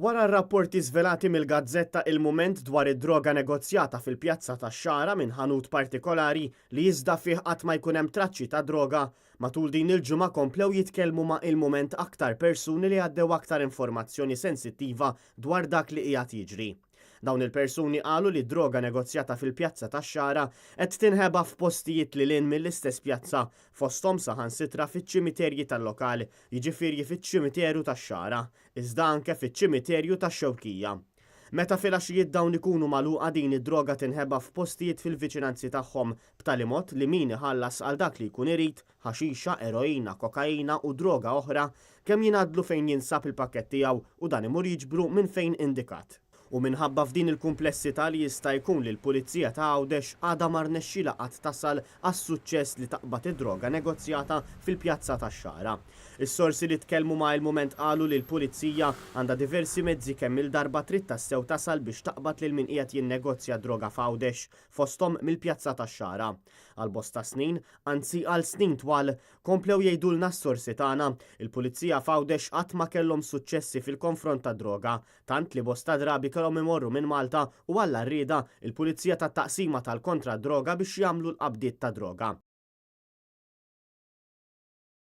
Wara r-rapporti żvelati mill-Gazzetta Il-Mument dwar id-droga negozjata fil-Pjazza tax-Xara minn ħanut partikolari li iżda fih qatt ma jkun hemm traċċi ta' droga, matul din il-ġimgħa komplew jitkellmu ma' Il-Mument aktar persuni li għaddew aktar informazzjoni sensittiva dwar dak li qiegħed jiġri. Dawn il-persuni qalu li d-droga negozjata fil-Pjazza tax-Xara qed tinħeba f'postijiet li lin mill-istess pjazza fosthom saħansitra fiċ-ċimiterji tal-lokal, jiġifieri fiċ-ċimiterju tax-Xara, iżda anke fiċ-ċimiterju tax-Xewkija. Meta filgħaxijiet dawn ikunu magħluqa din id-droga tinħeba f'postijiet fil-viċinanzi tagħhom b'tali mod li min iħallas għal dak li jkun irid, ħaxixa, eroina, kokaina u droga oħra kemm jingħadlu fejn jinsab il-pakkett tiegħu u dan imur jiġbru minn fejn indikat. U minħabba f'din il-kumplessità li jista' jkun li l-Pulizija ta' Għawdex għadha ma rnexxielha qatt tasal għas-suċċess li taqbad id-droga negozjata fil-Pjazza tax-Xara. Is-sorsi li tkellmu ma' Il-Mument qalu li l-Pulizija għandha diversi mezzi kemm il-darba trid tassew tasal biex taqbad lil min qiegħed jinnegozja droga f'Għawdex fosthom mill-Pjazza tax-Xara. Għal bosta snin, anzi għal snin twal, komplew jgħidulna s-sorsi tagħna, il-Pulizija f'Għawdex qatt ma kellhom suċċessi fil-konfront ta' droga, tant li bosta drabi kellhom imorru minn Malta u għall rieda il-Pulizija tat-Taqsima tal-Kontra Droga biex jagħmlu l-qabdiet ta' droga.